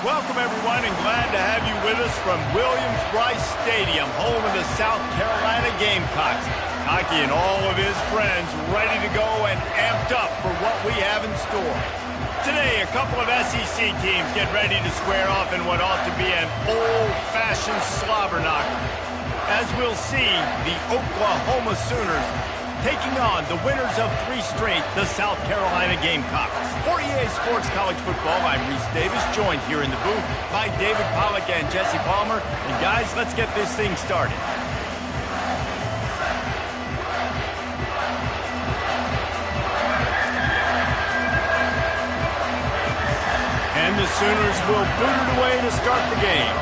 Welcome, everyone, and glad to have you with us from Williams-Brice Stadium, home of the South Carolina Gamecocks. Hockey and all of his friends ready to go and amped up for what we have in store. Today, a couple of SEC teams get ready to square off in what ought to be an old-fashioned slobber knocker. As we'll see, the Oklahoma Sooners taking on the winners of 3 straight, the South Carolina Gamecocks. For EA Sports College Football, I'm Reese Davis, joined here in the booth by David Pollack and Jesse Palmer. And guys, let's get this thing started. And the Sooners will boot it away to start the game.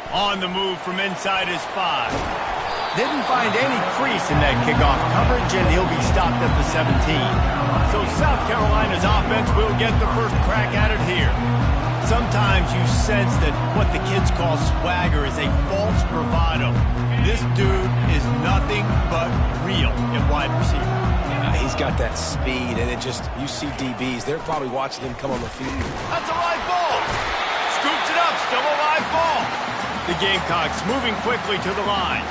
On the move from inside his 5. Didn't find any crease in that kickoff coverage, and he'll be stopped at the 17. So South Carolina's offense will get the first crack at it here. Sometimes you sense that what the kids call swagger is a false bravado. This dude is nothing but real at wide receiver. Yeah, he's got that speed, and you see DBs, they're probably watching him come on the field. That's a live ball. Scoops it up, still a live ball. The Gamecocks moving quickly to the line.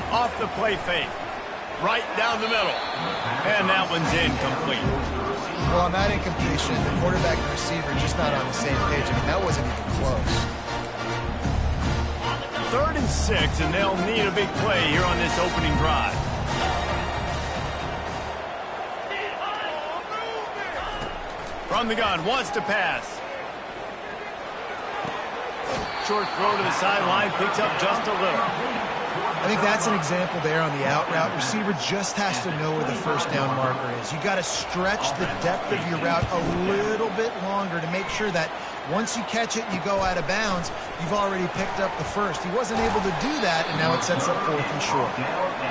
Off the play fake. Right down the middle. And that one's incomplete. Well, on that incompletion, the quarterback and receiver just not on the same page. I mean, that wasn't even close. 3rd and 6, and they'll need a big play here on this opening drive. From the gun, wants to pass. Short throw to the sideline, picks up just a little. I think that's an example there on the out route. Receiver just has to know where the first down marker is. You got to stretch the depth of your route a little bit longer to make sure that once you catch it and you go out of bounds, you've already picked up the first. He wasn't able to do that, and now it sets up 4th and short.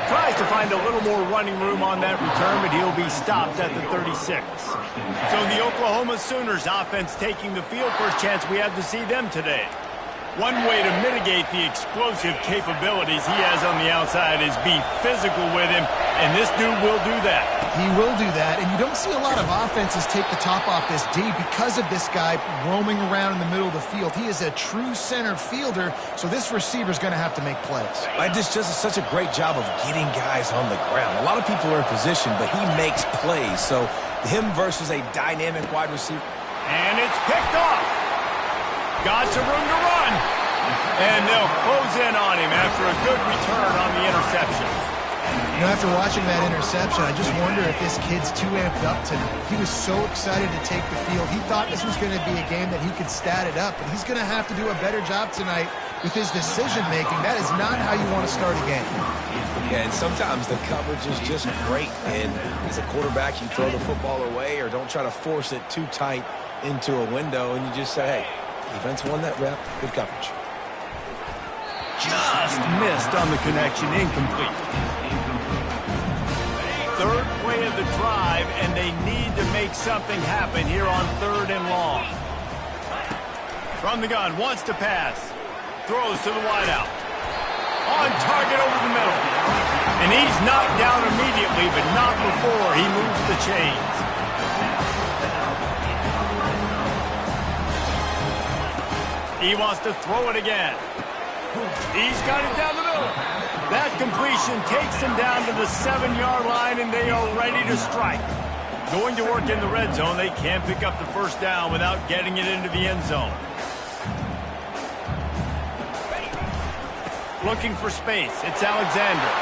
Tries to find a little more running room on that return, but he'll be stopped at the 36. So the Oklahoma Sooners offense taking the field. First chance we have to see them today. One way to mitigate the explosive capabilities he has on the outside is be physical with him, and this dude will do that. He will do that, and you don't see a lot of offenses take the top off this D because of this guy roaming around in the middle of the field. He is a true center fielder, so this receiver's going to have to make plays. This just is such a great job of getting guys on the ground. A lot of people are in position, but he makes plays, so him versus a dynamic wide receiver. And it's picked off. Got some room to run. And they'll close in on him after a good return on the interception. You know, after watching that interception, I just wonder if this kid's too amped up tonight. He was so excited to take the field. He thought this was going to be a game that he could stat it up, and he's going to have to do a better job tonight with his decision-making. That is not how you want to start a game. Yeah, and sometimes the coverage is just great, and as a quarterback, you throw the football away or don't try to force it too tight into a window, and you just say, hey, defense won that rep, good coverage. Just missed on the connection, incomplete. 3rd play of the drive, and they need to make something happen here on 3rd and long. From the gun, wants to pass. Throws to the wideout. On target over the middle. And he's knocked down immediately, but not before he moves the chains. He wants to throw it again. He's got it down the middle. That completion takes him down to the 7-yard line, and they are ready to strike. Going to work in the red zone, they can't pick up the first down without getting it into the end zone. Looking for space. It's Alexander.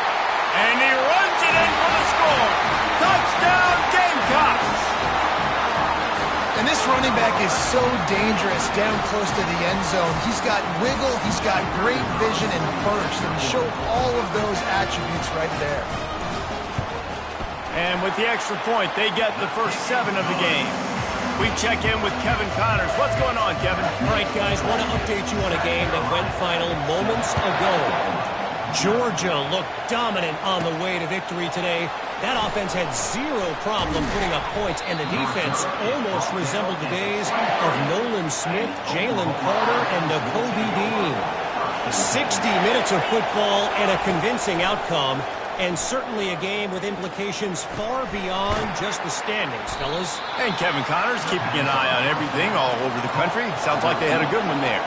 And he runs it in for the score. Touchdown, Gamecocks! And this running back is so dangerous down close to the end zone. He's got wiggle, he's got great vision and burst, and he showed all of those attributes right there. And with the extra point, they get the first 7 of the game. We check in with Kevin Connors. What's going on, Kevin? All right, guys, want to update you on a game that went final moments ago. Georgia looked dominant on the way to victory today. That offense had zero problem putting up points, and the defense almost resembled the days of Nolan Smith, Jalen Carter, and Nakobe Dean. 60 minutes of football and a convincing outcome, and certainly a game with implications far beyond just the standings, fellas. And Kevin Connors keeping an eye on everything all over the country. Sounds like they had a good one there.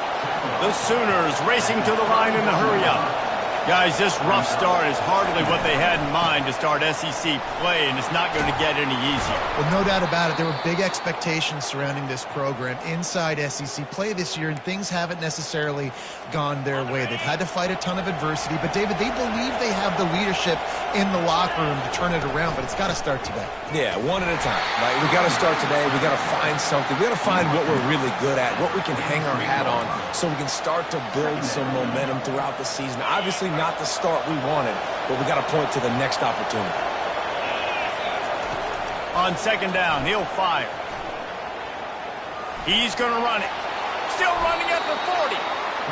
The Sooners racing to the line in the hurry-up. Guys, this rough start is hardly what they had in mind to start SEC play, and it's not going to get any easier. Well, no doubt about it. There were big expectations surrounding this program inside SEC play this year, and things haven't necessarily gone their way. They've had to fight a ton of adversity, but, David, they believe they have the leadership in the locker room to turn it around, but it's got to start today. Yeah, one at a time. Right? We got to start today. We got to find something. We got to find what we're really good at, what we can hang our hat on, so we can start to build some momentum throughout the season. Obviously, not the start we wanted, but we got to point to the next opportunity. On second down, he'll fire. He's going to run it. Still running at the 40.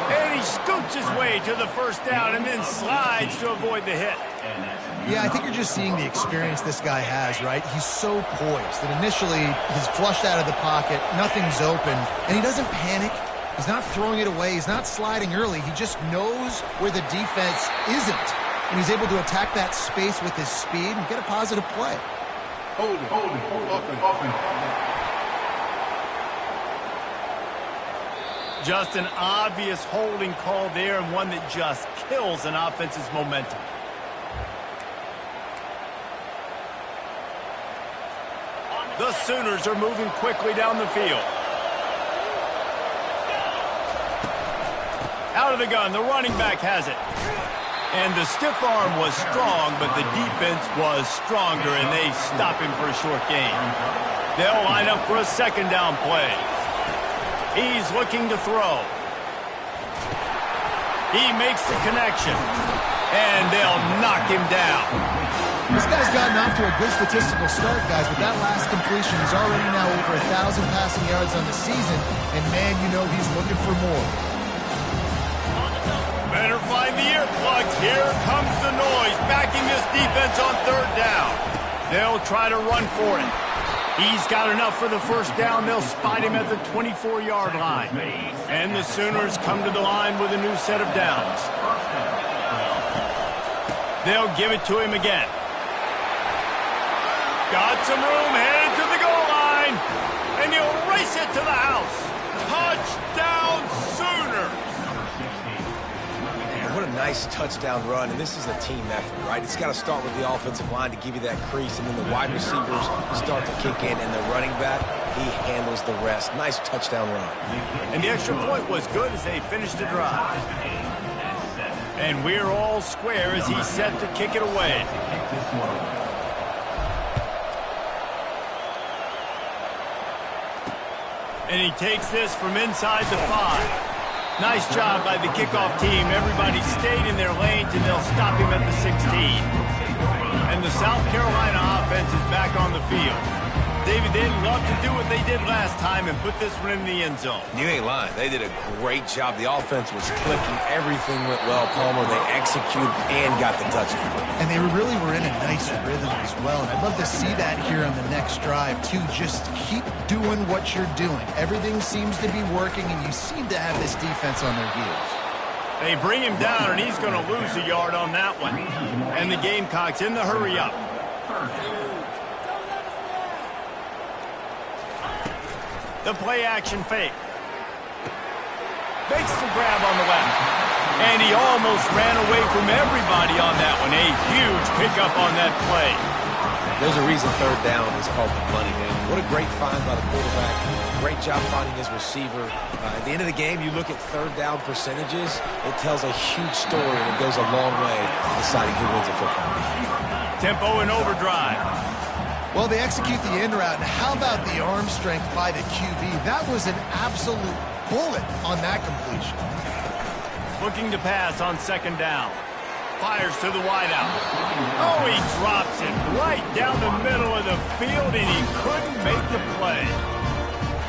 And he scoots his way to the first down and then slides to avoid the hit. Yeah, I think you're just seeing the experience this guy has, right? He's so poised that initially he's flushed out of the pocket, nothing's open, and he doesn't panic. He's not throwing it away. He's not sliding early. He just knows where the defense isn't. And he's able to attack that space with his speed and get a positive play. Hold it. Just an obvious holding call there, and one that just kills an offense's momentum. The Sooners are moving quickly down the field. Out of the gun, the running back has it. And the stiff arm was strong, but the defense was stronger, and they stop him for a short gain. They'll line up for a second down play. He's looking to throw. He makes the connection, and they'll knock him down. This guy's gotten off to a good statistical start, guys, but that last completion is already now over 1,000 passing yards on the season, and man, you know he's looking for more. Better find the earplugs. Here comes the noise, backing this defense on third down. They'll try to run for it. He's got enough for the first down. They'll spot him at the 24-yard line. And the Sooners come to the line with a new set of downs. They'll give it to him again. Got some room, headed to the goal line. And he'll race it to the house. Touchdown, Sooners! What a nice touchdown run, and this is a team effort, right? It's got to start with the offensive line to give you that crease, and then the wide receivers start to kick in, and the running back, he handles the rest. Nice touchdown run. And the extra point was good as they finished the drive. And we're all square as he's set to kick it away. And he takes this from inside the 5. Nice job by the kickoff team. Everybody stayed in their lanes, and they'll stop him at the 16. And the South Carolina offense is back on the field. David, they'd love to do what they did last time and put this one in the end zone. You ain't lying. They did a great job. The offense was clicking. Everything went well, Palmer. They executed and got the touchdown. And they really were in a nice rhythm as well. And I'd love to see that here on the next drive, too. Just keep doing what you're doing. Everything seems to be working, and you seem to have this defense on their heels. They bring him down, and he's going to lose a yard on that one. And the Gamecocks in the hurry-up. The play-action fake. Makes the grab on the left. And he almost ran away from everybody on that one. A huge pickup on that play. There's a reason third down is called the money game. What a great find by the quarterback. Great job finding his receiver. At the end of the game, you look at third down percentages. It tells a huge story, and it goes a long way in deciding who wins a football game. Tempo and overdrive. Well, they execute the in route, and how about the arm strength by the QB? That was an absolute bullet on that completion. Looking to pass on second down. Fires to the wideout. Oh, he drops it right down the middle of the field, and he couldn't make the play.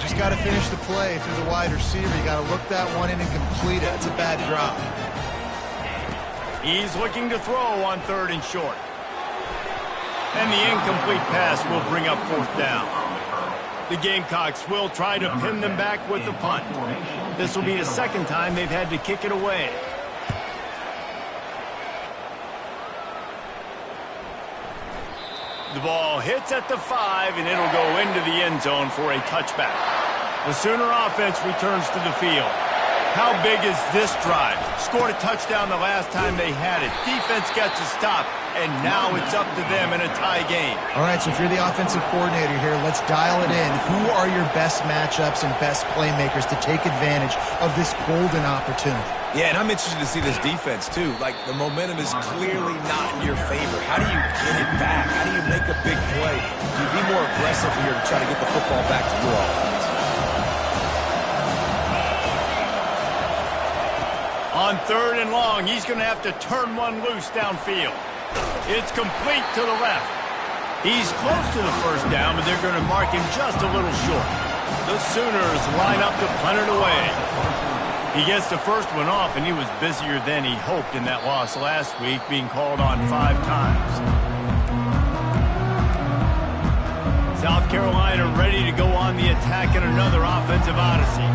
Just got to finish the play through the wide receiver. You got to look that one in and complete it. It's a bad drop. He's looking to throw on third and short. And the incomplete pass will bring up fourth down. The Gamecocks will try to pin them back with the punt. This will be the second time they've had to kick it away. The ball hits at the 5, and it'll go into the end zone for a touchback. The Sooner offense returns to the field. How big is this drive? Scored a touchdown the last time they had it. Defense gets a stop, and now it's up to them in a tie game. All right, so if you're the offensive coordinator here, let's dial it in. Who are your best matchups and best playmakers to take advantage of this golden opportunity? Yeah, and I'm interested to see this defense, too. Like, the momentum is clearly not in your favor. How do you get it back? How do you make a big play? You be more aggressive here to try to get the football back to your offense. On 3rd and long, he's going to have to turn one loose downfield. It's complete to the left. He's close to the first down, but they're going to mark him just a little short. The Sooners line up to punt it away. He gets the first one off, and he was busier than he hoped in that loss last week, being called on 5 times. South Carolina ready to go on the attack in another offensive odyssey.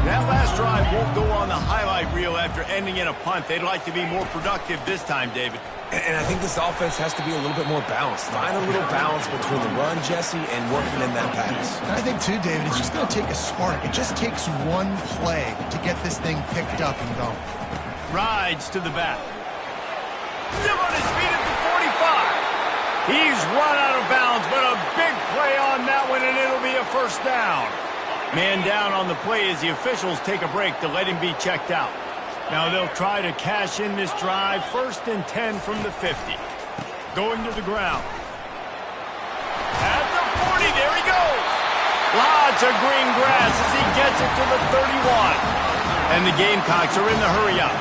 That last drive won't go on the highlight reel after ending in a punt. They'd like to be more productive this time, David. And I think this offense has to be a little bit more balanced. Find a little balance between the run, Jesse, and working in that pass. And I think, too, David, it's just going to take a spark. It just takes one play to get this thing picked up and going. Rides to the back. Still on his feet at the 45. He's run out of bounds, but a big play on that one, and it'll be a first down. Man down on the play as the officials take a break to let him be checked out. Now they'll try to cash in this drive. 1st and 10 from the 50. Going to the ground. At the 40, there he goes. Lots of green grass as he gets it to the 31. And the Gamecocks are in the hurry up.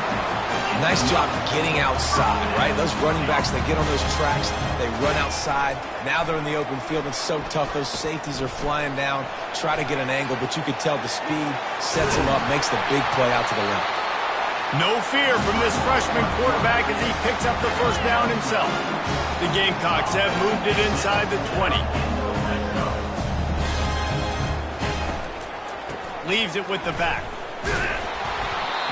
Nice job getting outside, right? Those running backs, they get on those tracks, they run outside. Now they're in the open field. It's so tough. Those safeties are flying down, try to get an angle, but you could tell the speed sets him up, makes the big play out to the left. No fear from this freshman quarterback as he picks up the first down himself. The Gamecocks have moved it inside the 20. Leaves it with the back.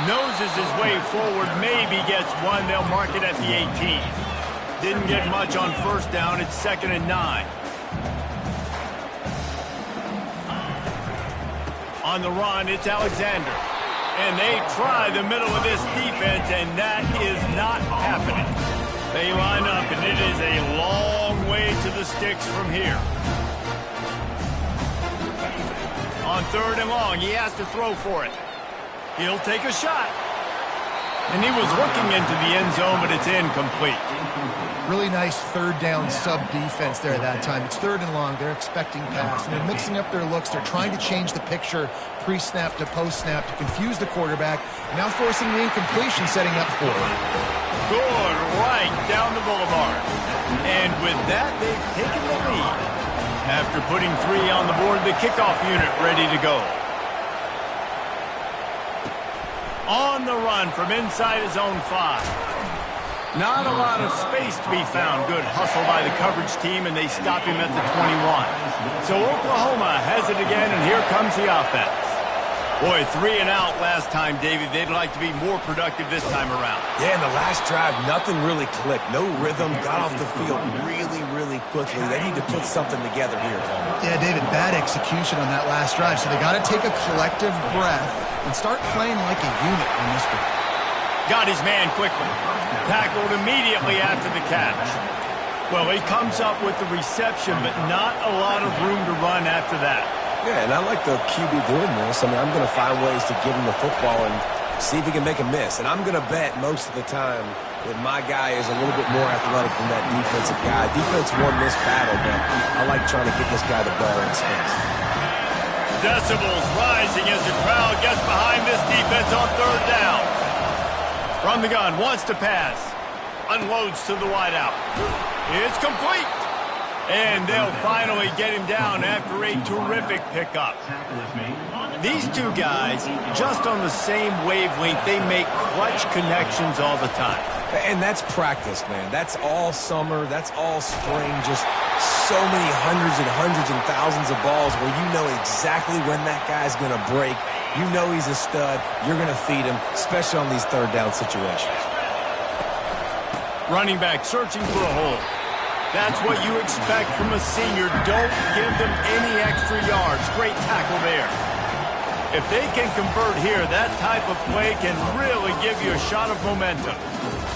Noses his way forward, maybe gets one. They'll mark it at the 18. Didn't get much on first down. It's 2nd and 9. On the run, it's Alexander. And they try the middle of this defense, and that is not happening. They line up, and it is a long way to the sticks from here. On 3rd and long, he has to throw for it. He'll take a shot. And he was looking into the end zone, but it's incomplete. Really nice 3rd down sub-defense there that time. It's 3rd and long. They're expecting pass, and they're mixing up their looks. They're trying to change the picture pre-snap to post-snap to confuse the quarterback. Now forcing the incompletion, setting up for it. Good right down the boulevard. And with that, they've taken the lead. After putting 3 on the board, the kickoff unit ready to go. On the run from inside his own 5. Not a lot of space to be found. Good hustle by the coverage team, and they stop him at the 21. So Oklahoma has it again, and here comes the offense. Boy, 3 and out last time, David. They'd like to be more productive this time around. Yeah, in the last drive, nothing really clicked. No rhythm, got off the field really quickly. They need to put something together here, Paul. Yeah, David, bad execution on that last drive, so they got to take a collective breath and start playing like a unit on this one. Got his man quickly. Tackled immediately after the catch. Well, he comes up with the reception, but not a lot of room to run after that. Yeah, and I like the QB doing this. I mean, I'm going to find ways to give him the football and see if he can make a miss. And I'm going to bet most of the time that my guy is a little bit more athletic than that defensive guy. Defense won this battle, but I like trying to get this guy the ball in space. Decibels rising as the crowd gets behind this defense on 3rd down. From the gun, wants to pass. Unloads to the wideout. It's complete. And they'll finally get him down after a terrific pickup. These two guys, just on the same wavelength, they make clutch connections all the time. And that's practice, man. That's all summer. That's all spring. Just so many hundreds and thousands of balls where you know exactly when that guy's going to break. You know he's a stud. You're going to feed him, especially on these 3rd down situations. Running back searching for a hole. That's what you expect from a senior. Don't give them any extra yards. Great tackle there. If they can convert here, that type of play can really give you a shot of momentum.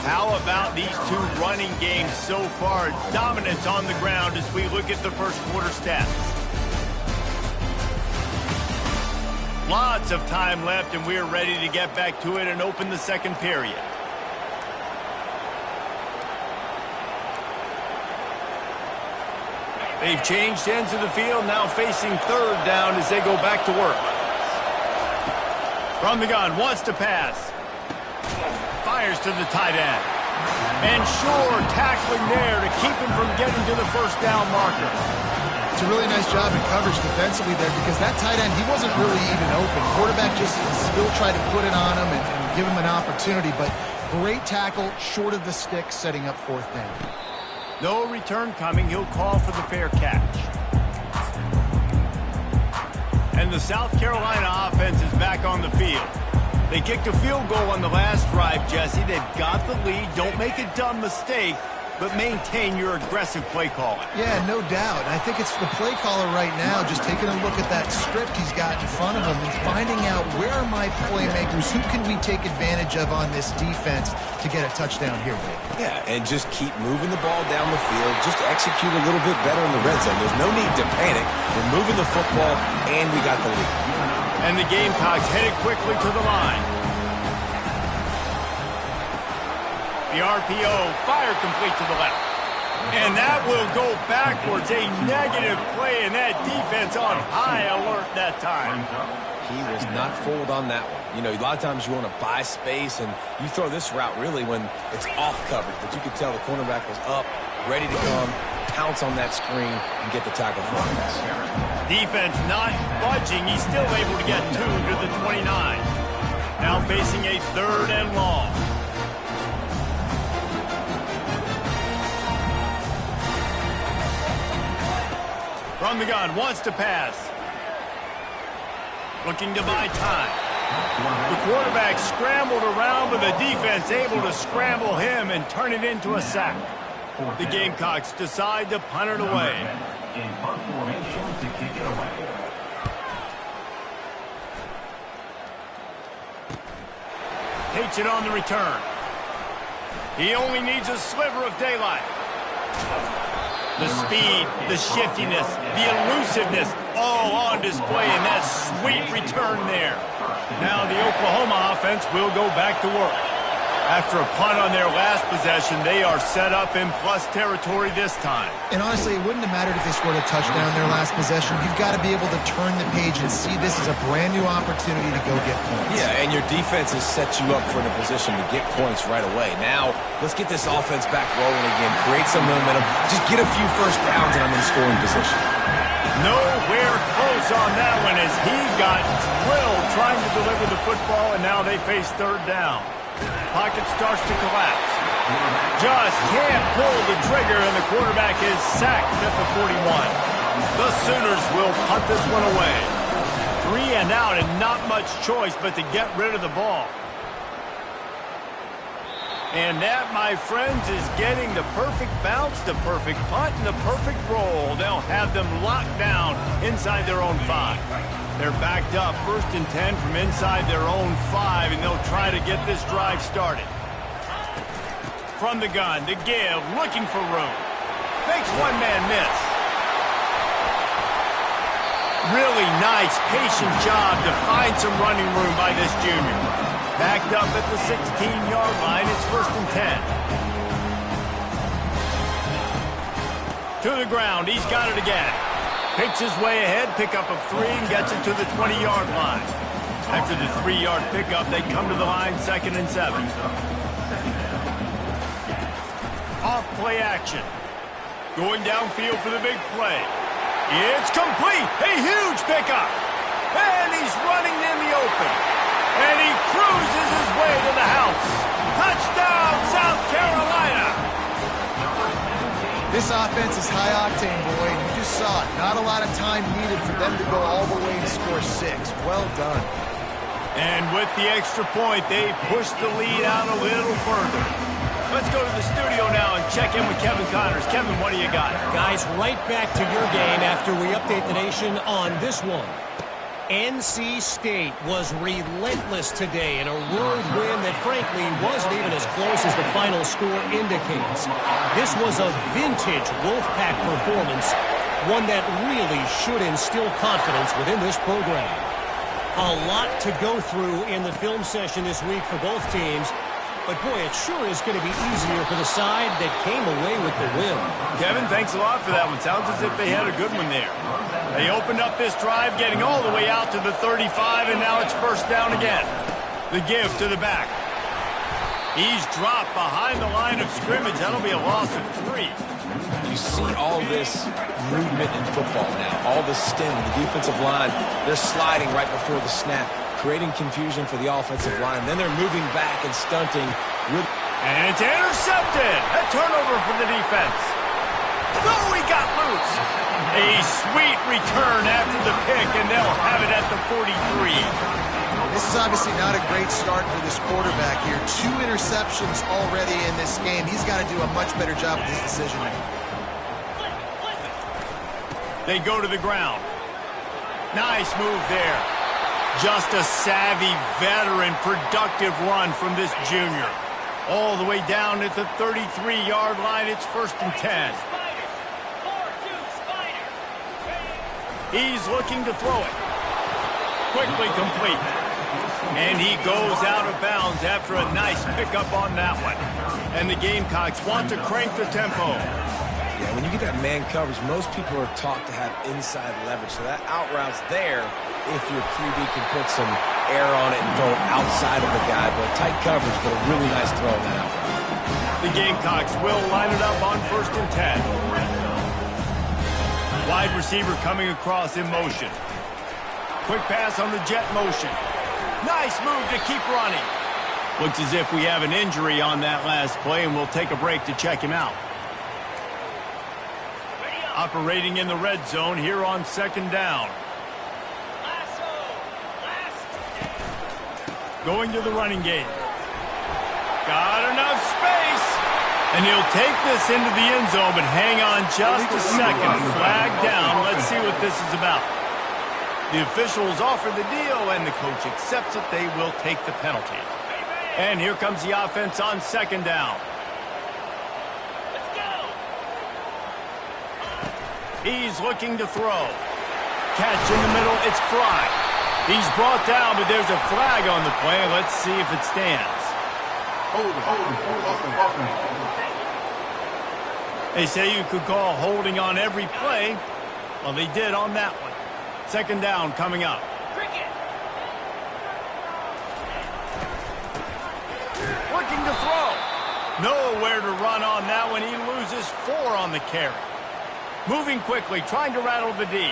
How about these two running games so far? Dominance on the ground as we look at the first quarter stats. Lots of time left, and we're ready to get back to it and open the second period. They've changed ends of the field, now facing third down as they go back to work. From the gun, wants to pass. Fires to the tight end. And sure, tackling there to keep him from getting to the first down marker. It's a really nice job in coverage defensively there because that tight end, he wasn't really even open. Quarterback just still tried to put it on him and give him an opportunity, but great tackle short of the stick, setting up fourth down. No return coming. He'll call for the fair catch. And the South Carolina offense is back on the field. They kicked a field goal on the last drive, Jesse. They've got the lead. Don't make a dumb mistake, but maintain your aggressive play calling. Yeah, no doubt. I think it's the play caller right now just taking a look at that script he's got in front of him and finding out where are my playmakers, who can we take advantage of on this defense to get a touchdown here, Dave. Yeah, and just keep moving the ball down the field. Just execute a little bit better in the red zone. There's no need to panic. We're moving the football, and we got the lead. And the Gamecocks headed quickly to the line. The RPO, fire complete to the left. And that will go backwards. A negative play, and that defense on high alert that time. He was not fooled on that one. You know, a lot of times you want to buy space, and you throw this route really when it's off coverage. But you could tell the cornerback was up, ready to come, pounce on that screen, and get the tackle for him. Defense not budging. He's still able to get 2 to the 29. Now facing a third and long. From the gun, wants to pass. Looking to buy time. The quarterback scrambled around, but the defense able to scramble him and turn it into a sack. The Gamecocks decide to punt it away. Takes it on the return. He only needs a sliver of daylight. The speed, the shiftiness, the elusiveness, all on display in that sweet return there. Now the Oklahoma offense will go back to work. After a punt on their last possession, they are set up in plus territory this time. And honestly, it wouldn't have mattered if they scored a touchdown their last possession. You've got to be able to turn the page and see this as a brand new opportunity to go get points. Yeah, and your defense has set you up for a position to get points right away. Now, let's get this offense back rolling again, create some momentum, just get a few first downs, and I'm in scoring position. Nowhere close on that one as he got drilled trying to deliver the football, and now they face third down. Pocket starts to collapse. Just can't pull the trigger, and the quarterback is sacked at the 41. The Sooners will punt this one away. 3 and out, and not much choice but to get rid of the ball. And that, my friends, is getting the perfect bounce, the perfect punt, and the perfect roll. They'll have them locked down inside their own 5. They're backed up, 1st and 10 from inside their own 5, and they'll try to get this drive started. From the gun, to give, looking for room. Makes one man miss. Really nice, patient job to find some running room by this junior. Backed up at the 16-yard line, it's 1st and 10. To the ground, he's got it again. Picks his way ahead, pickup of 3, and gets it to the 20-yard line. After the 3-yard pickup, they come to the line 2nd and 7. Off play action. Going downfield for the big play. It's complete. A huge pickup. And he's running in the open. And he cruises his way to the house. Touchdown, South Carolina. This offense is high octane, boy. You just saw it. Not a lot of time needed for them to go all the way and score 6. Well done. And with the extra point, they push the lead out a little further. Let's go to the studio now and check in with Kevin Connors. Kevin, what do you got? Guys, right back to your game after we update the nation on this one. NC State was relentless today in a road win that frankly wasn't even as close as the final score indicates. This was a vintage Wolfpack performance, one that really should instill confidence within this program. A lot to go through in the film session this week for both teams. But, boy, it sure is going to be easier for the side that came away with the win. Kevin, thanks a lot for that one. Sounds as if they had a good one there. They opened up this drive, getting all the way out to the 35, and now it's first down again. The give to the back. He's dropped behind the line of scrimmage. That'll be a loss of 3. You see all this movement in football now. All the stem, the defensive line, they're sliding right before the snap, creating confusion for the offensive line. Then they're moving back and stunting. And it's intercepted. A turnover for the defense. Oh, he got loose. A sweet return after the pick, and they'll have it at the 43. This is obviously not a great start for this quarterback here. 2 interceptions already in this game. He's got to do a much better job with his decision-making. They go to the ground. Nice move there. Just a savvy, veteran, productive run from this junior. All the way down at the 33-yard line. It's first and 10. He's looking to throw it. Quickly complete. And he goes out of bounds after a nice pickup on that one. And the Gamecocks want to crank the tempo. Yeah, when you get that man coverage, most people are taught to have inside leverage. So that out route's there if your QB can put some air on it and throw it outside of the guy. But tight coverage, but a really nice throw on that out route. The Gamecocks will line it up on first and 10. Wide receiver coming across in motion. Quick pass on the jet motion. Nice move to keep running. Looks as if we have an injury on that last play, and we'll take a break to check him out. Operating in the red zone here on second down. Going to the running game. Got enough space. And he'll take this into the end zone, but hang on just a second. Flag down. Let's see what this is about. The officials offer the deal, and the coach accepts it. They will take the penalty. And here comes the offense on second down. Let's go. He's looking to throw. Catch in the middle. It's Fry. He's brought down, but there's a flag on the play. Let's see if it stands. Hold it. They say you could call holding on every play. Well, they did on that one. Second down coming up. Looking to throw. Nowhere to run on that one. He loses 4 on the carry. Moving quickly, trying to rattle the D.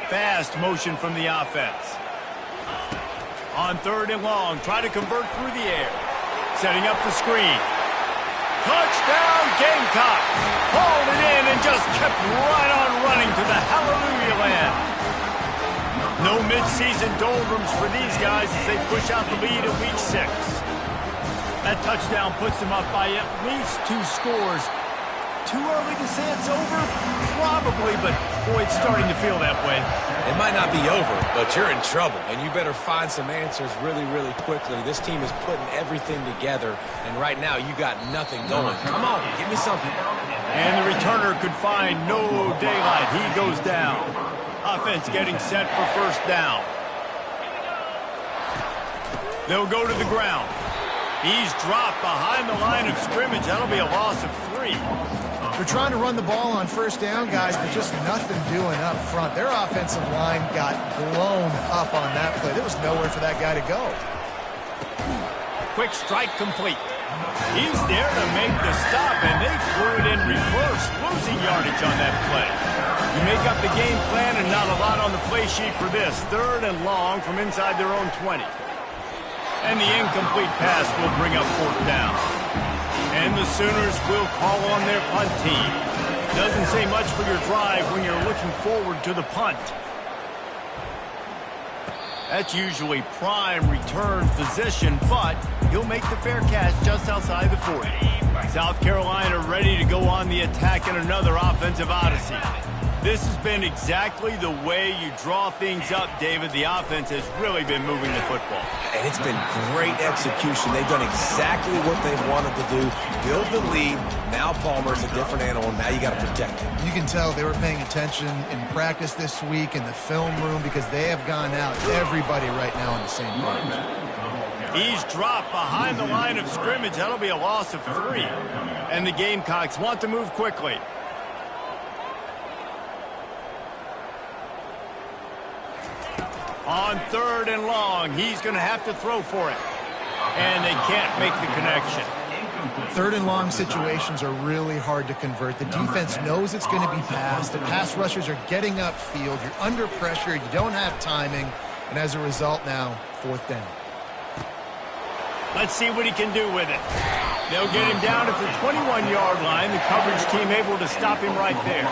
Fast motion from the offense. On third and long, try to convert through the air. Setting up the screen. Touchdown, Gamecock. Hauled it in and just kept right on running to the hallelujah land. No midseason doldrums for these guys as they push out the lead at week 6. That touchdown puts them up by at least 2 scores. Too early to say it's over? Probably, but boy, it's starting to feel that way. It might not be over, but you're in trouble, and you better find some answers really, really quickly. This team is putting everything together, and right now you got nothing going. Come on, give me something. And the returner could find no daylight. He goes down. Offense getting set for first down. They'll go to the ground. He's dropped behind the line of scrimmage. That'll be a loss of 3. They're trying to run the ball on first down, guys, but just nothing doing up front. Their offensive line got blown up on that play. There was nowhere for that guy to go. Quick strike complete. He's there to make the stop, and they threw it in reverse, losing yardage on that play. You make up the game plan and not a lot on the play sheet for this. Third and long from inside their own 20. And the incomplete pass will bring up fourth down. And the Sooners will call on their punt team. Doesn't say much for your drive when you're looking forward to the punt. That's usually prime return position, but he'll make the fair catch just outside the 40. South Carolina ready to go on the attack in another offensive odyssey. This has been exactly the way you draw things up, David. The offense has really been moving the football. And it's been great execution. They've done exactly what they've wanted to do. Build the lead. Now Palmer's a different animal. Now you got to protect him. You can tell they were paying attention in practice this week in the film room because they have gone out. Everybody right now on the same page. He's dropped behind the line of scrimmage. That'll be a loss of 3. And the Gamecocks want to move quickly. On 3rd and long, he's going to have to throw for it. And they can't make the connection. 3rd and long situations are really hard to convert. The defense knows it's going to be passed. The pass rushers are getting upfield. You're under pressure. You don't have timing. And as a result now, 4th down. Let's see what he can do with it. They'll get him down at the 21-yard line. The coverage team able to stop him right there.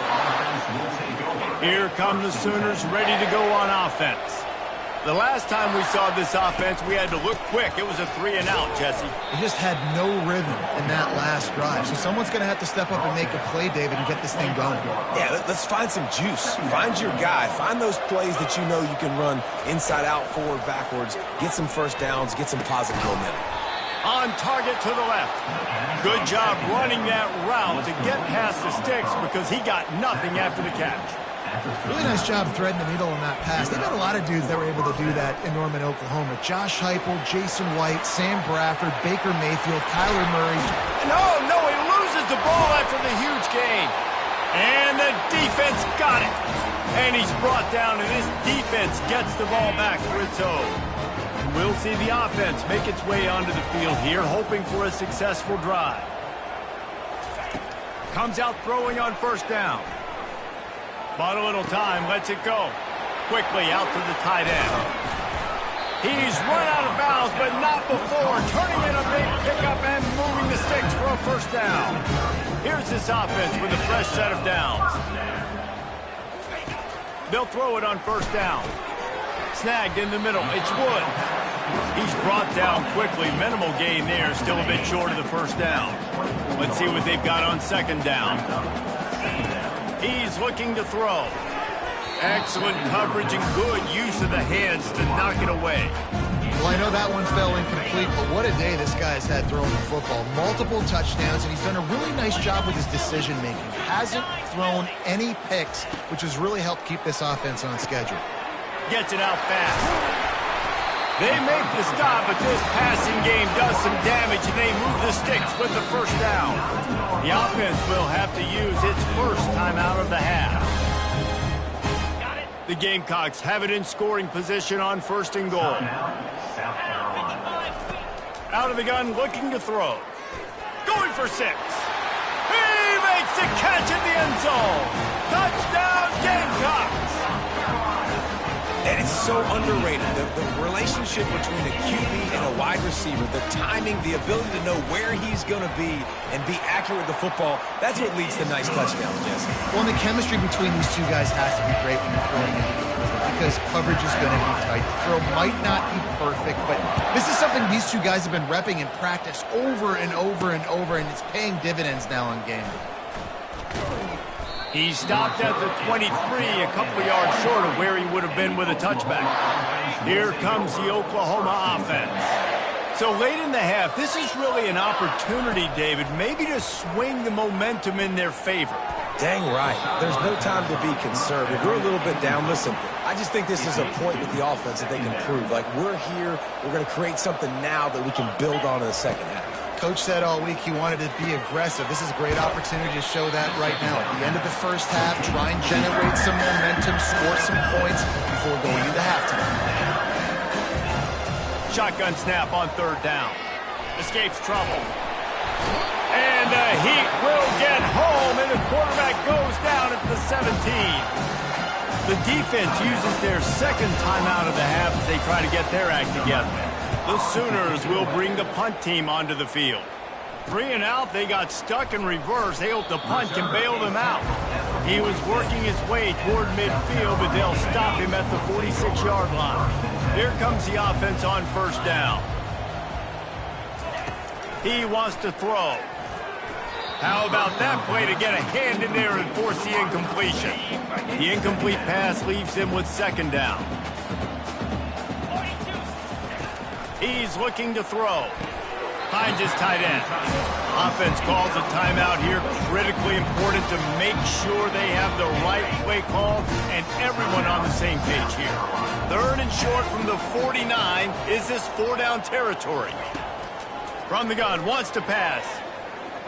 Here come the Sooners ready to go on offense. The last time we saw this offense, we had to look quick. It was a 3-and-out, Jesse. They just had no rhythm in that last drive. So someone's going to have to step up and make a play, David, and get this thing going. Yeah, let's find some juice. Find your guy. Find those plays that you know you can run inside out, forward, backwards. Get some first downs. Get some positive momentum. On target to the left. Good job running that route to get past the sticks because he got nothing after the catch. Really nice job threading the needle on that pass. They got a lot of dudes that were able to do that in Norman, Oklahoma. Josh Heupel, Jason White, Sam Bradford, Baker Mayfield, Kyler Murray. No, he loses the ball after the huge gain. And the defense got it. And he's brought down, and this defense gets the ball back for its own. We'll see the offense make its way onto the field here, hoping for a successful drive. Comes out throwing on 1st down. Bought a little time, lets it go. Quickly out to the tight end. He's run out of bounds, but not before. Turning in a big pickup and moving the sticks for a 1st down. Here's this offense with a fresh set of downs. They'll throw it on 1st down. Snagged in the middle. It's Woods. He's brought down quickly. Minimal gain there. Still a bit short of the 1st down. Let's see what they've got on 2nd down. He's looking to throw. Excellent coverage and good use of the hands to knock it away. Well, I know that one fell incomplete, but what a day this guy's had throwing the football. Multiple touchdowns, and he's done a really nice job with his decision-making. Hasn't thrown any picks, which has really helped keep this offense on schedule. Gets it out fast. They make the stop, but this passing game does some damage, and they move the sticks with the 1st down. The offense will have to use its 1st timeout of the half. The Gamecocks have it in scoring position on 1st and goal. Out of the gun, looking to throw. Going for 6. He makes the catch in the end zone. Touchdown, Gamecocks. And it's so underrated. The relationship between a QB and a wide receiver, the timing, the ability to know where he's going to be and be accurate with the football, that's what leads to nice touchdowns, Jesse. Well, and the chemistry between these two guys has to be great when you're throwing into the field because coverage is going to be tight. The throw might not be perfect, but this is something these two guys have been repping in practice over and over and over, and it's paying dividends now on game day. He stopped at the 23, a couple of yards short of where he would have been with a touchback. Here comes the Oklahoma offense. So late in the half, this is really an opportunity, David, maybe to swing the momentum in their favor. Dang right. There's no time to be conservative. We're a little bit down. Listen, I just think this is a point with the offense that they can prove. Like, we're here, we're going to create something now that we can build on in the 2nd half. Coach said all week he wanted to be aggressive. This is a great opportunity to show that right now. At the end of the 1st half, try and generate some momentum, score some points before going into halftime. Shotgun snap on 3rd down. Escapes trouble. And the Heat will get home, and the quarterback goes down at the 17. The defense uses their 2nd timeout of the half as they try to get their act together. The Sooners will bring the punt team onto the field. 3 and out, they got stuck in reverse. They hope the punt can bail them out. He was working his way toward midfield, but they'll stop him at the 46-yard line. Here comes the offense on first down. He wants to throw. How about that play to get a hand in there and force the incompletion? The incomplete pass leaves him with second down. He's looking to throw. Finds his tight end. Offense calls a timeout here. Critically important to make sure they have the right play call and everyone on the same page here. Third and short from the 49. Is this four-down territory? From the gun, wants to pass.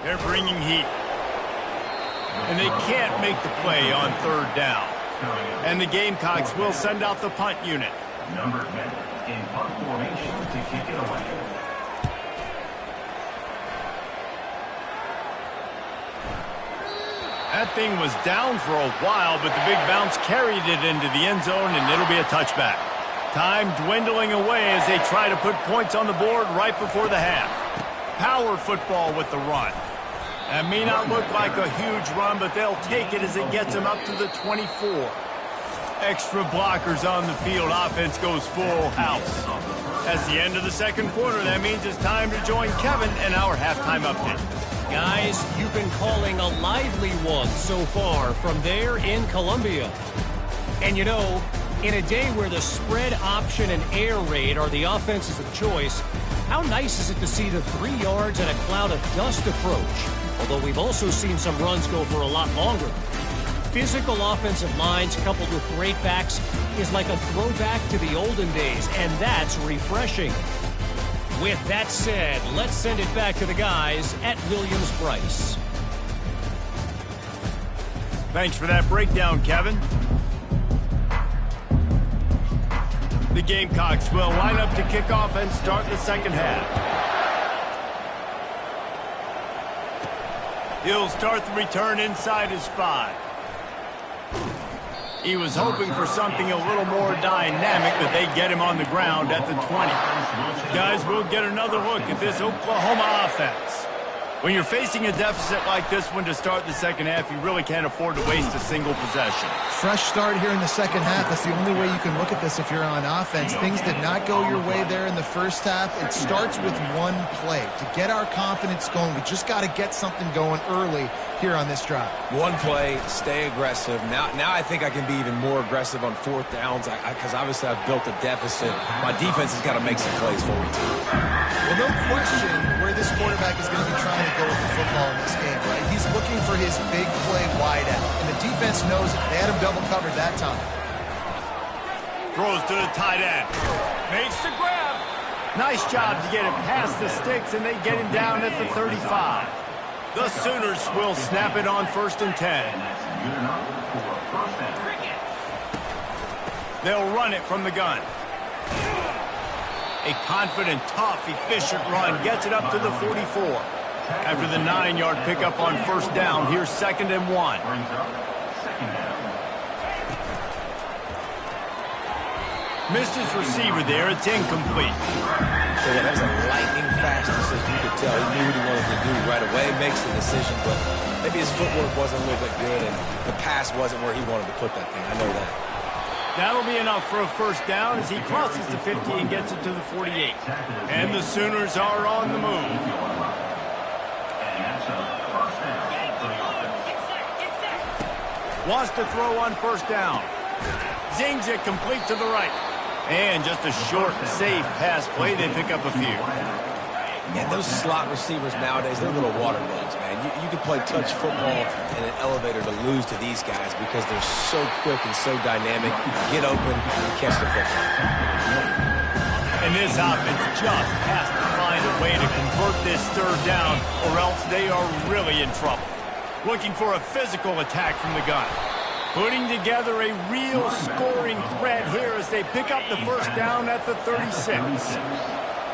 They're bringing heat. And they can't make the play on third down. And the Gamecocks will send out the punt unit. Number 10 in punt formation to kick it away. That thing was down for a while, but the big bounce carried it into the end zone, and it'll be a touchback. Time dwindling away as they try to put points on the board right before the half. Power football with the run. That may not look like a huge run, but they'll take it as it gets them up to the 24. Extra blockers on the field. Offense goes full house. That's the end of the second quarter. That means it's time to join Kevin and our halftime update. Guys, you've been calling a lively one so far from there in Columbia. And you know, in a day where the spread option and air raid are the offenses of choice, how nice is it to see the 3 yards and a cloud of dust approach? Although we've also seen some runs go for a lot longer. Physical offensive lines coupled with great backs is like a throwback to the olden days, and that's refreshing. With that said, let's send it back to the guys at Williams-Brice. Thanks for that breakdown, Kevin. The Gamecocks will line up to kick off and start the second half. He'll start the return inside his 5. He was hoping for something a little more dynamic, but they get him on the ground at the 20. Guys, we'll get another look at this Oklahoma offense. When you're facing a deficit like this one to start the second half, you really can't afford to waste a single possession. Fresh start here in the second half. That's the only way you can look at this if you're on offense. Things did not go your way there in the first half. It starts with one play. To get our confidence going, we just got to get something going early here on this drive. One play, stay aggressive. Now I think I can be even more aggressive on fourth downs because obviously I've built a deficit. My defense has got to make some plays for me, too. Well, no question where this quarterback is going to be trying to go with the football in this game, right? He's looking for his big play wide out, and the defense knows it. They had him double covered that time. Throws to the tight end. Makes the grab. Nice job to get it past the sticks, and they get him down at the 35. The Sooners will snap it on 1st and 10. They'll run it from the gun. A confident, tough, efficient run gets it up to the 44. After the 9-yard pickup on 1st down, here's 2nd and 1. Missed his receiver there. It's incomplete. So yeah, that was a lightning fast decision. You could tell he knew what he wanted to do right away. Makes the decision, but maybe his footwork wasn't a little bit good, and the pass wasn't where he wanted to put that thing. I know that. That'll be enough for a 1st down as he crosses the 50 and gets it to the 48. And the Sooners are on the move. Wants to throw on 1st down. Zings it complete to the right. And just a short, safe pass play. They pick up a few. And those slot receivers nowadays, they're little water bugs, man. You can play touch football in an elevator to lose to these guys because they're so quick and so dynamic. Get open and catch the football. And this offense just has to find a way to convert this 3rd down, or else they are really in trouble. Looking for a physical attack from the gun. Putting together a real scoring threat here as they pick up the 1st down at the 36.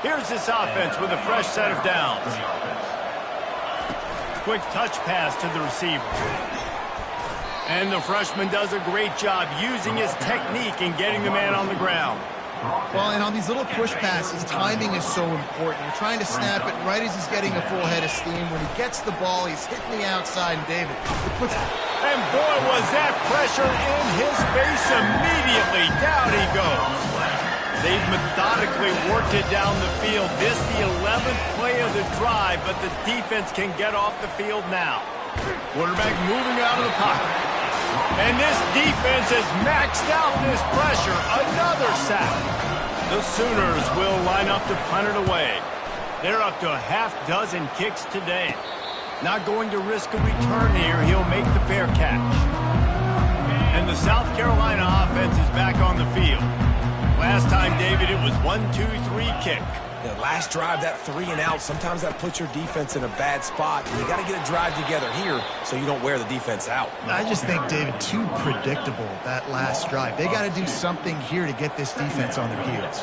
Here's this offense with a fresh set of downs. Quick touch pass to the receiver. And the freshman does a great job using his technique and getting the man on the ground. Well, and on these little push passes, timing is so important. You're trying to snap it right as he's getting a full head of steam. When he gets the ball, he's hitting the outside, and David, it puts... And boy, was that pressure in his face immediately. Down he goes. They've methodically worked it down the field. This the 11th play of the drive, but the defense can get off the field now. Quarterback moving out of the pocket. And this defense has maxed out this pressure. Another sack. The Sooners will line up to punt it away. They're up to a half-dozen kicks today. Not going to risk a return here. He'll make the fair catch. And the South Carolina offense is back on the field. Last time, David, it was 1-2-3 kick. Yeah, last drive, that 3 and out, sometimes that puts your defense in a bad spot. And you got to get a drive together here so you don't wear the defense out. I just think, David, too predictable, that last drive. They got to do something here to get this defense on their heels.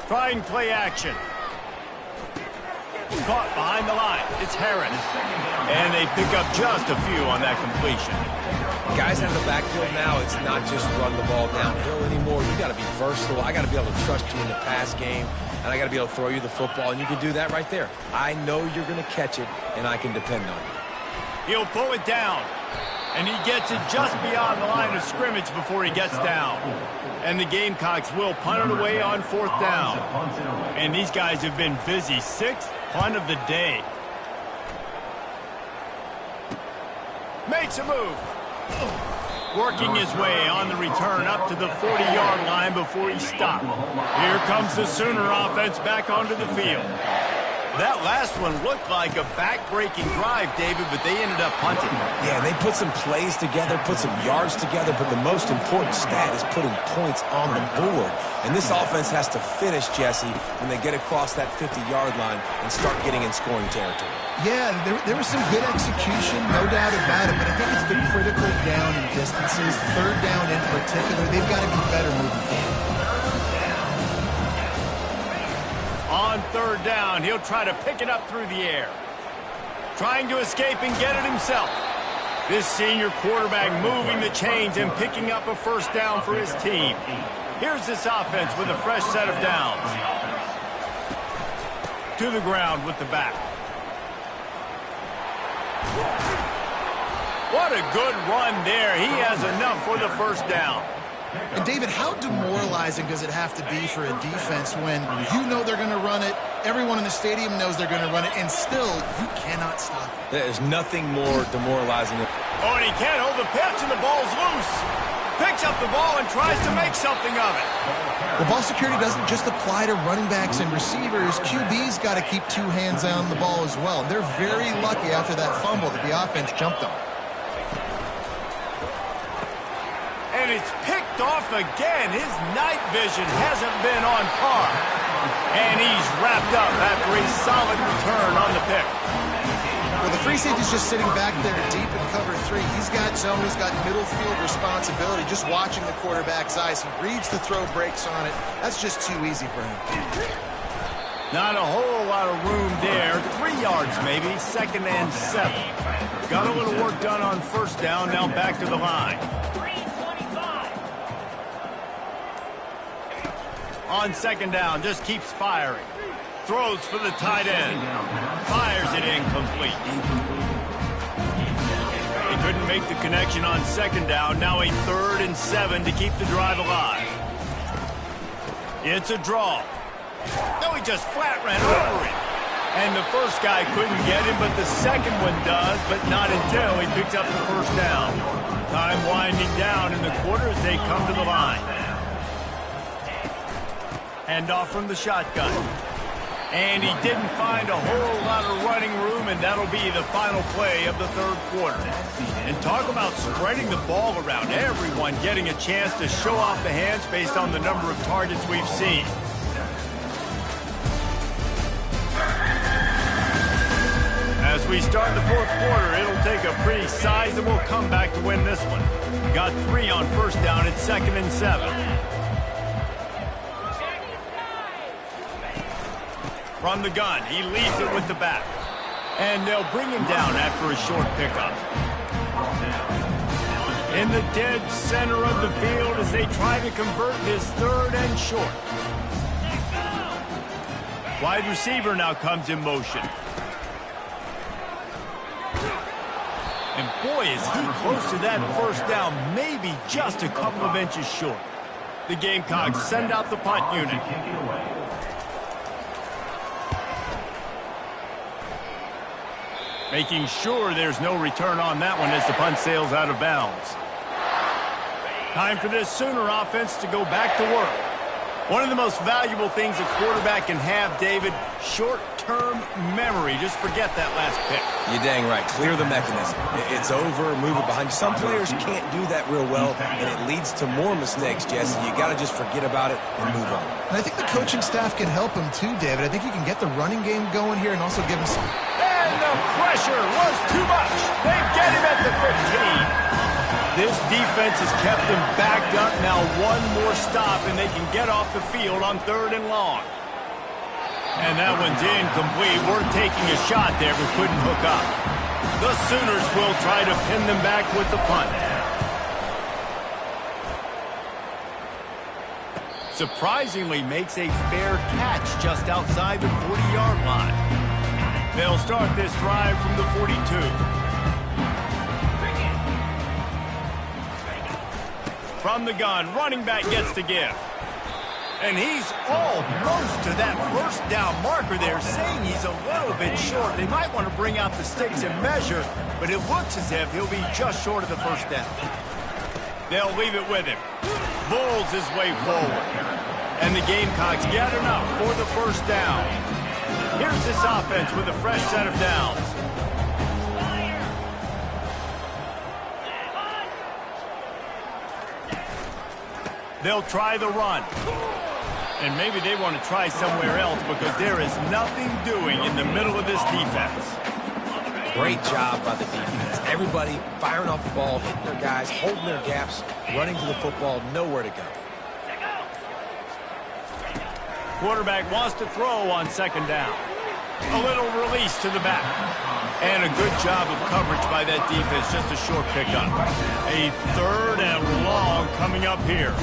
Trying play action. Caught behind the line. It's Harris. And they pick up just a few on that completion. Guys out of the backfield now, it's not just run the ball downhill anymore. You got to be versatile. I got to be able to trust you in the pass game, and I got to be able to throw you the football, and you can do that right there. I know you're going to catch it, and I can depend on you. He'll pull it down, and he gets it just beyond the line of scrimmage before he gets down. And the Gamecocks will punt it away on 4th down. And these guys have been busy. 6th punt of the day. Makes a move. Working his way on the return up to the 40-yard line before he stopped. Here comes the Sooner offense back onto the field. That last one looked like a back-breaking drive, David, but they ended up punting. Yeah, they put some plays together, put some yards together, but the most important stat is putting points on the board. And this offense has to finish, Jesse, when they get across that 50-yard line and start getting in scoring territory. Yeah, there was some good execution, no doubt about it, but I think it's the critical down and distances, 3rd down in particular. They've got to be better moving forward. On 3rd down, he'll try to pick it up through the air. Trying to escape and get it himself. This senior quarterback moving the chains and picking up a 1st down for his team. Here's this offense with a fresh set of downs. To the ground with the back. What a good run there. He has enough for the 1st down. And, David, how demoralizing does it have to be for a defense when you know they're going to run it, everyone in the stadium knows they're going to run it, and still you cannot stop it? There's nothing more demoralizing. Oh, and he can't hold the pitch, and the ball's loose. Picks up the ball and tries to make something of it. Well, ball security doesn't just apply to running backs and receivers. QB's got to keep 2 hands on the ball as well. And they're very lucky after that fumble that the offense jumped on. And it's picked off again. His night vision hasn't been on par. And he's wrapped up after a solid return on the pick. Well, the free safety's just sitting back there deep in cover 3. He's got zone. He's got middle field responsibility. Just watching the quarterback's eyes. He reads the throw, breaks on it. That's just too easy for him. Not a whole lot of room there. 3 yards maybe. 2nd and 7. Got a little work done on 1st down. Now back to the line. On 2nd down, just keeps firing. Throws for the tight end. Fires it incomplete. He couldn't make the connection on 2nd down. Now a 3rd and 7 to keep the drive alive. It's a draw. No, he just flat ran over it. And the first guy couldn't get him, but the second one does, but not until he picks up the 1st down. Time winding down in the quarter as they come to the line. Handoff from the shotgun. And he didn't find a whole lot of running room, and that'll be the final play of the 3rd quarter. And talk about spreading the ball around. Everyone getting a chance to show off the hands based on the number of targets we've seen. As we start the 4th quarter, it'll take a pretty sizable comeback to win this one. Got 3 on 1st down at 2nd and 7. From the gun, he leaves it with the back. And they'll bring him down after a short pickup. In the dead center of the field as they try to convert this 3rd and short. Wide receiver now comes in motion. And boy, is he close to that first down, maybe just a couple of inches short. The Gamecocks send out the punt unit. Making sure there's no return on that one as the punt sails out of bounds. Time for this Sooner offense to go back to work. One of the most valuable things a quarterback can have, David, short-term memory. Just forget that last pick. You're dang right. Clear the mechanism. It's over, move it behind. Some players can't do that real well, and it leads to more mistakes, Jesse. You got to just forget about it and move on. And I think the coaching staff can help him too, David. I think you can get the running game going here and also give him some... And the pressure was too much. They get him at the 15. This defense has kept them backed up. Now one more stop, and they can get off the field on 3rd and long. And that one's incomplete. We're taking a shot there, but couldn't hook up. The Sooners will try to pin them back with the punt. Surprisingly makes a fair catch just outside the 40-yard line. They'll start this drive from the 42. From the gun, running back gets the give. And he's almost to that first down marker there, saying he's a little bit short. They might want to bring out the sticks and measure, but it looks as if he'll be just short of the first down. They'll leave it with him. Bulls his way forward. And the Gamecocks get enough for the first down. Here's this offense with a fresh set of downs. They'll try the run. And maybe they want to try somewhere else because there is nothing doing in the middle of this defense. Great job by the defense. Everybody firing off the ball, hitting their guys, holding their gaps, running to the football, nowhere to go. Quarterback wants to throw on 2nd down. A little release to the back. And a good job of coverage by that defense. Just a short pickup. A 3rd and long coming up here.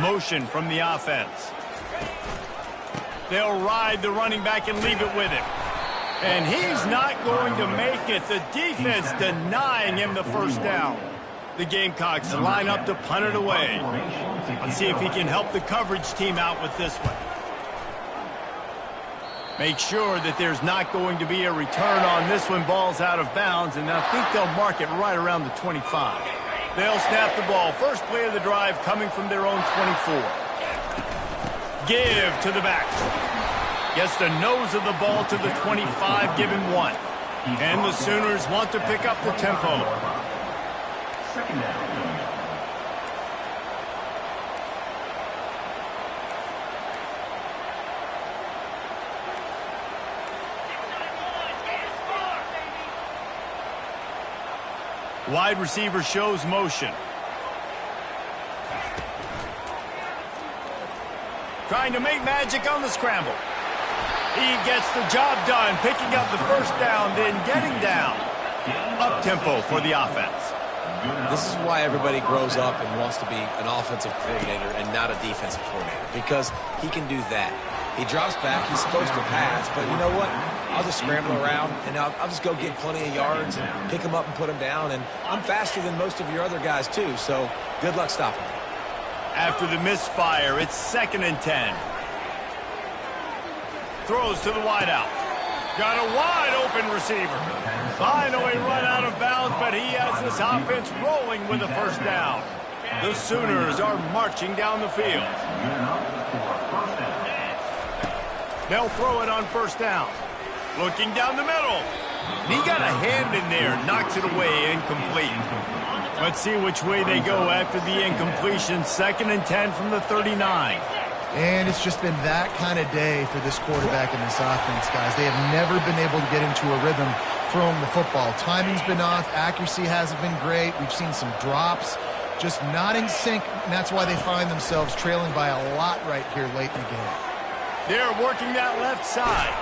Motion from the offense. They'll ride the running back and leave it with him. And he's not going to make it. The defense denying him the first down. The Gamecocks line up to punt it away. Let's see if he can help the coverage team out with this one. Make sure that there's not going to be a return on this one. Ball's out of bounds, and I think they'll mark it right around the 25. They'll snap the ball. First play of the drive coming from their own 24. Give to the back. Gets the nose of the ball to the 25, give him 1. And the Sooners want to pick up the tempo. 2nd down. Wide receiver shows motion. Trying to make magic on the scramble. He gets the job done, picking up the first down, then getting down. Up-tempo for the offense. This is why everybody grows up and wants to be an offensive coordinator and not a defensive coordinator, because he can do that. He drops back, he's supposed to pass, but you know what? I'll just scramble around, and I'll just go get plenty of yards and pick him up and put him down, and I'm faster than most of your other guys too, so good luck stopping him. After the misfire, it's 2nd and 10. Throws to the wideout. Got a wide-open receiver. Finally run out of bounds, but he has this offense rolling with a first down. The Sooners are marching down the field. They'll throw it on first down. Looking down the middle. He got a hand in there, knocks it away, incomplete. Let's see which way they go after the incompletion. 2nd and 10 from the 39. And it's just been that kind of day for this quarterback and this offense, guys. They have never been able to get into a rhythm throwing the football. Timing's been off. Accuracy hasn't been great. We've seen some drops. Just not in sync, and that's why they find themselves trailing by a lot right here late in the game. They're working that left side.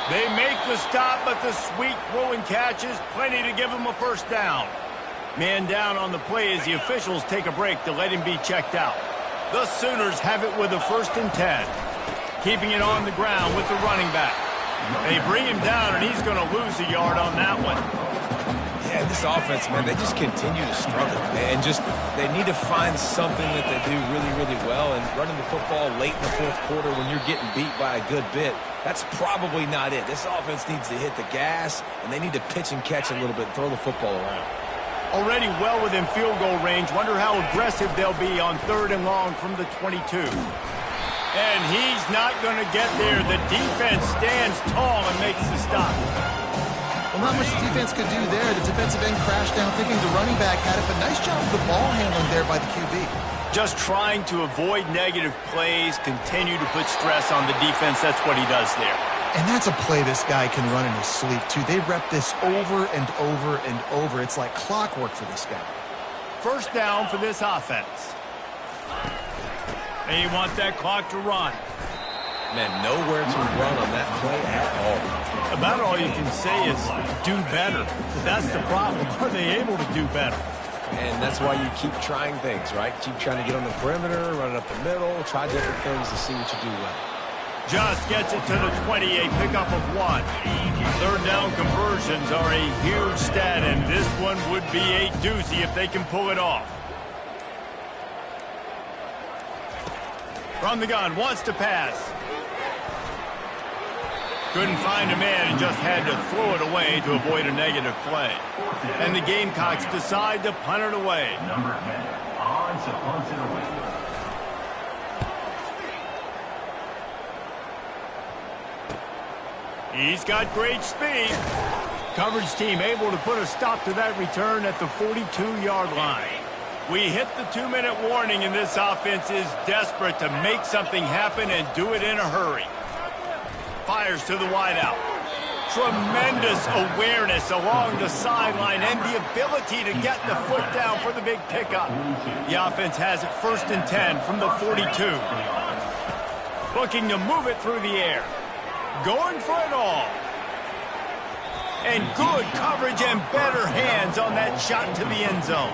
They make the stop, but the sweet throwing catch is plenty to give him a first down. Man down on the play as the officials take a break to let him be checked out. The Sooners have it with a 1st and 10. Keeping it on the ground with the running back. They bring him down, and he's going to lose a yard on that one. Yeah, this offense, man, they just continue to struggle. And they need to find something that they do really, really well. And running the football late in the 4th quarter when you're getting beat by a good bit, that's probably not it. This offense needs to hit the gas, and they need to pitch and catch a little bit and throw the football around. Already well within field goal range. Wonder how aggressive they'll be on 3rd and long from the 22. And he's not going to get there. The defense stands tall and makes the stop. Well, not much the defense could do there. The defensive end crashed down thinking the running back had it, but nice job of the ball handling there by the QB. Just trying to avoid negative plays, continue to put stress on the defense. That's what he does there. And that's a play this guy can run in his sleep, too. They rep this over and over and over. It's like clockwork for this guy. First down for this offense. They want that clock to run. Man, nowhere to run on that play at all. About all you can say is do better. That's the problem. Are they able to do better? And that's why you keep trying things, right? Keep trying to get on the perimeter, run it up the middle, try different things to see what you do well. Just gets it to the 20, a pickup of 1. 3rd down conversions are a huge stat, and this one would be a doozy if they can pull it off. From the gun, wants to pass. Couldn't find a man and just had to throw it away to avoid a negative play. And the Gamecocks decide to punt it away. Number 10 on to punt it away. He's got great speed. Coverage team able to put a stop to that return at the 42-yard line. We hit the 2-minute warning, and this offense is desperate to make something happen and do it in a hurry. Fires to the wideout. Tremendous awareness along the sideline and the ability to get the foot down for the big pickup. The offense has it 1st and 10 from the 42. Looking to move it through the air. Going for it all. And good coverage and better hands on that shot to the end zone.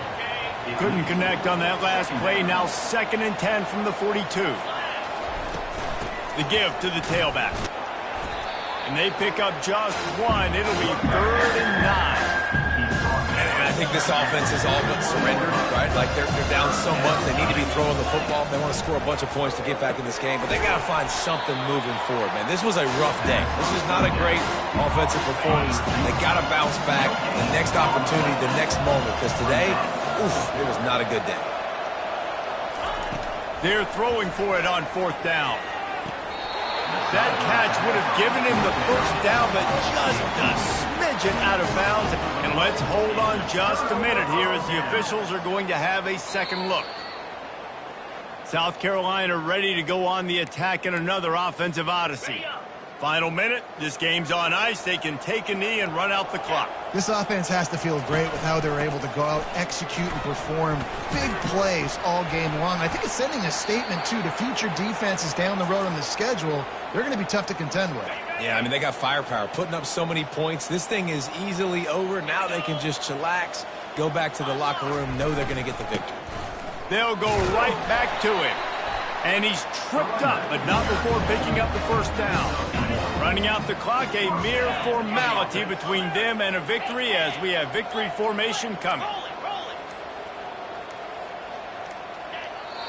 Couldn't connect on that last play. Now 2nd and 10 from the 42. The give to the tailback. And they pick up just 1. It'll be 3rd and 9. And I think this offense is all but surrendered, right? Like they're down so much. They need to be throwing the football if they want to score a bunch of points to get back in this game. But they got to find something moving forward, man. This was a rough day. This is not a great offensive performance. They got to bounce back. The next opportunity, the next moment. Because today, it was not a good day. They're throwing for it on 4th down. That catch would have given him the first down, but just a smidgen out of bounds. And let's hold on just a minute here as the officials are going to have a second look. South Carolina ready to go on the attack in another offensive odyssey. Final minute, this game's on ice. They can take a knee and run out the clock. This offense has to feel great with how they're able to go out, execute, and perform big plays all game long. I think it's sending a statement, too, to future defenses down the road on the schedule. They're going to be tough to contend with. Yeah, I mean, they got firepower, putting up so many points. This thing is easily over. Now they can just chillax, go back to the locker room, know they're going to get the victory. They'll go right back to him. And he's tripped up, but not before picking up the first down. Running out the clock, a mere formality between them and a victory as we have victory formation coming.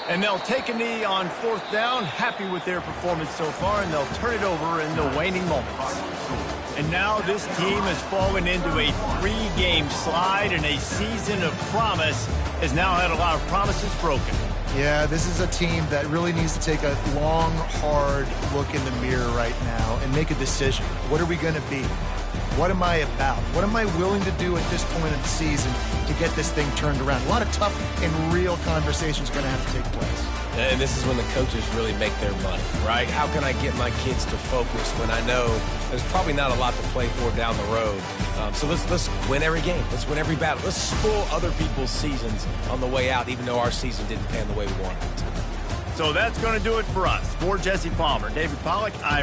And they'll take a knee on 4th down, happy with their performance so far, and they'll turn it over in the waning moments. And now this team has fallen into a 3-game slide, and a season of promise has now had a lot of promises broken. Yeah, this is a team that really needs to take a long, hard look in the mirror right now and make a decision. What are we going to be? What am I about? What am I willing to do at this point of the season to get this thing turned around? A lot of tough and real conversations are going to have to take place. And this is when the coaches really make their money, right? How can I get my kids to focus when I know there's probably not a lot to play for down the road? So let's win every game. Let's win every battle. Let's spoil other people's seasons on the way out, even though our season didn't pan the way we wanted it to. So that's going to do it for us. For Jesse Palmer, David Pollack, I'm